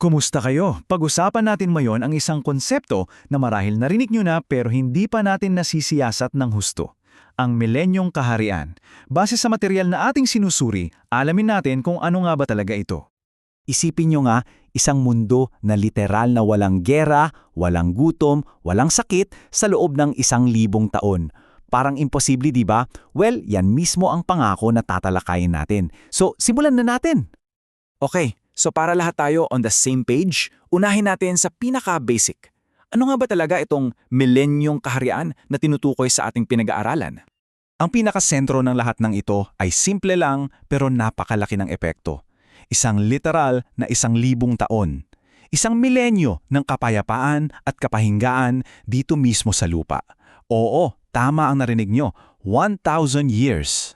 Kumusta kayo? Pag-usapan natin ngayon ang isang konsepto na marahil narinig nyo na pero hindi pa natin nasisiyasat ng husto. Ang milenyong kaharian. Base sa material na ating sinusuri, alamin natin kung ano nga ba talaga ito. Isipin nyo nga, isang mundo na literal na walang gera, walang gutom, walang sakit sa loob ng 1,000 taon. Parang imposible, di ba? Well, yan mismo ang pangako na tatalakayin natin. So, simulan na natin! Okay, so para lahat tayo on the same page, unahin natin sa pinaka-basic. Ano nga ba talaga itong milenyong kaharian na tinutukoy sa ating pinag-aaralan? Ang pinakasentro ng lahat ng ito ay simple lang pero napakalaki ng epekto. Isang literal na 1,000 taon. Isang milenyo ng kapayapaan at kapahinggaan dito mismo sa lupa. Oo, tama ang narinig nyo, 1,000 years.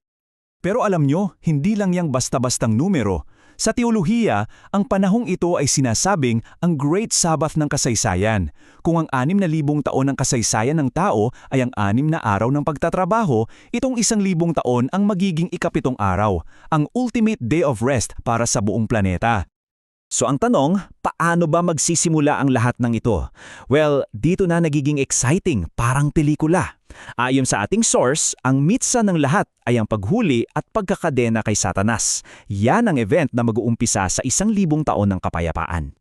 Pero alam nyo, hindi lang yang basta-bastang numero. Sa teolohiya, ang panahong ito ay sinasabing ang Great Sabbath ng kasaysayan. Kung ang 6,000 taon ng kasaysayan ng tao ay ang 6 na araw ng pagtatrabaho, itong 1,000 taon ang magiging ika-7 araw, ang ultimate day of rest para sa buong planeta. So ang tanong, paano ba magsisimula ang lahat ng ito? Well, dito na nagiging exciting, parang pelikula. Ayon sa ating source, ang mitsa ng lahat ay ang paghuli at pagkakadena kay Satanas. Yan ang event na mag-uumpisa sa 1,000 taon ng kapayapaan.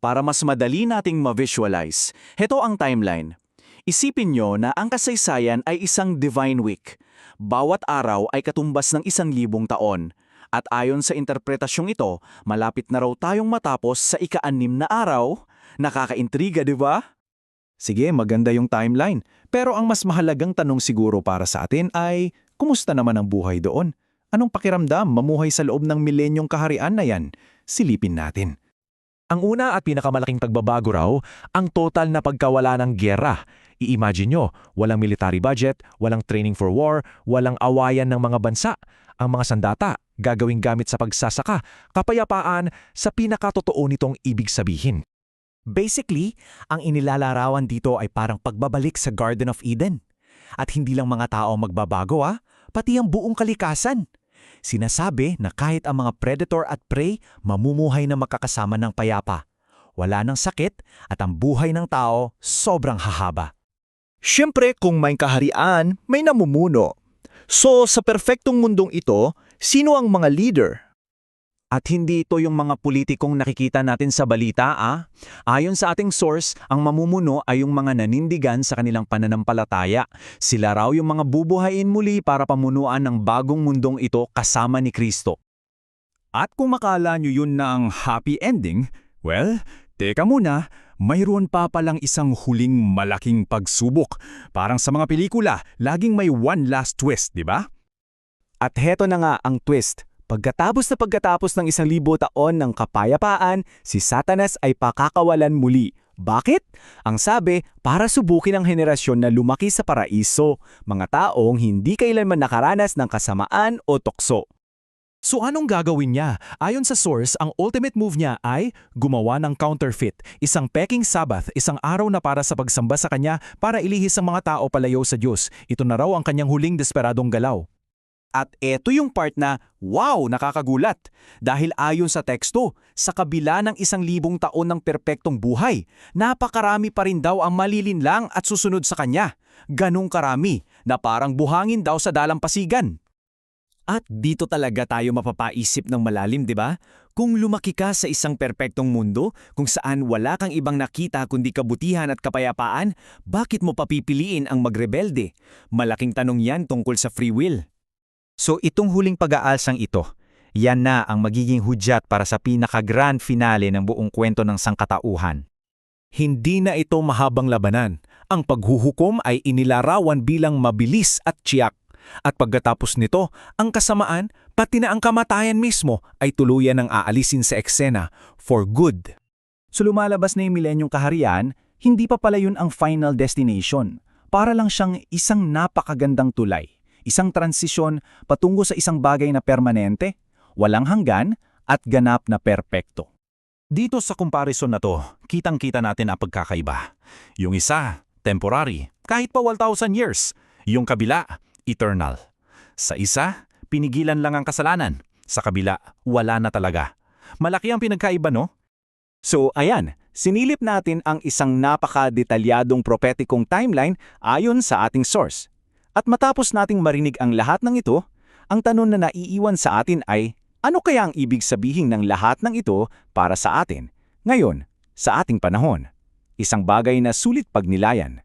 Para mas madali nating ma-visualize, heto ang timeline. Isipin nyo na ang kasaysayan ay isang divine week. Bawat araw ay katumbas ng 1,000 taon. At ayon sa interpretasyong ito, malapit na raw tayong matapos sa ika-6 na araw. Nakakaintriga, di ba? Sige, maganda yung timeline. Pero ang mas mahalagang tanong siguro para sa atin ay, kumusta naman ang buhay doon? Anong pakiramdam mamuhay sa loob ng milenyong kaharian na yan? Silipin natin. Ang una at pinakamalaking pagbabago raw, ang total na pagkawala ng gyera. I-imagine nyo, walang military budget, walang training for war, walang awayan ng mga bansa. Ang mga sandata, gagawing gamit sa pagsasaka, kapayapaan sa pinakatotoo nitong ibig sabihin. Basically, ang inilalarawan dito ay parang pagbabalik sa Garden of Eden. At hindi lang mga tao magbabago pati ang buong kalikasan. Sinasabi na kahit ang mga predator at prey mamumuhay na makakasama ng payapa. Wala ng sakit at ang buhay ng tao sobrang hahaba. Siyempre kung may kaharian, may namumuno. So sa perpektong mundong ito, sino ang mga leader? At hindi ito yung mga politikong nakikita natin sa balita Ayon sa ating source, ang mamumuno ay yung mga nanindigan sa kanilang pananampalataya. Sila raw yung mga bubuhayin muli para pamunuan ng bagong mundong ito kasama ni Kristo. At kung makala nyo yun na ang happy ending, well, teka muna, mayroon pa palang isang huling malaking pagsubok. Parang sa mga pelikula, laging may one last twist, di ba? At heto na nga ang twist. Pagkatapos ng 1,000 taon ng kapayapaan, si Satanas ay pakakawalan muli. Bakit? Ang sabi, para subukin ang henerasyon na lumaki sa paraiso, mga taong hindi kailanman nakaranas ng kasamaan o tukso. So anong gagawin niya? Ayon sa source, ang ultimate move niya ay gumawa ng counterfeit, isang peking Sabbath, isang araw na para sa pagsamba sa kanya para ilihis ang mga tao palayo sa Diyos. Ito na raw ang kanyang huling desperadong galaw. At eto yung part na, wow, nakakagulat. Dahil ayon sa teksto, sa kabila ng 1,000 taon ng perpektong buhay, napakarami pa rin daw ang malilinlang at susunod sa kanya. Ganong karami na parang buhangin daw sa dalampasigan. At dito talaga tayo mapapaisip ng malalim, di ba? Kung lumaki ka sa isang perpektong mundo, kung saan wala kang ibang nakita kundi kabutihan at kapayapaan, bakit mo papipiliin ang magrebelde? Malaking tanong yan tungkol sa free will. So itong huling pag-aalsang ito, yan na ang magiging hudyat para sa pinaka-grand finale ng buong kwento ng sangkatauhan. Hindi na ito mahabang labanan. Ang paghuhukom ay inilarawan bilang mabilis at tiyak. At pagkatapos nito, ang kasamaan, pati na ang kamatayan mismo ay tuluyan ng aalisin sa eksena for good. So lumalabas na yung milenyong kaharian, hindi pa pala yun ang final destination. Para lang siyang isang napakagandang tulay. Isang transisyon patungo sa isang bagay na permanente, walang hanggan at ganap na perpekto. Dito sa comparison na to, kitang-kita natin ang pagkakaiba. Yung isa, temporary, kahit pa 1,000 years. Yung kabila, eternal. Sa isa, pinigilan lang ang kasalanan. Sa kabila, wala na talaga. Malaki ang pinagkaiba, no? So ayan, sinilip natin ang isang napaka-detalyadong prophetikong timeline ayon sa ating source. At matapos nating marinig ang lahat ng ito, ang tanong na naiiwan sa atin ay, ano kaya ang ibig sabihin ng lahat ng ito para sa atin, ngayon, sa ating panahon? Isang bagay na sulit pagnilayan.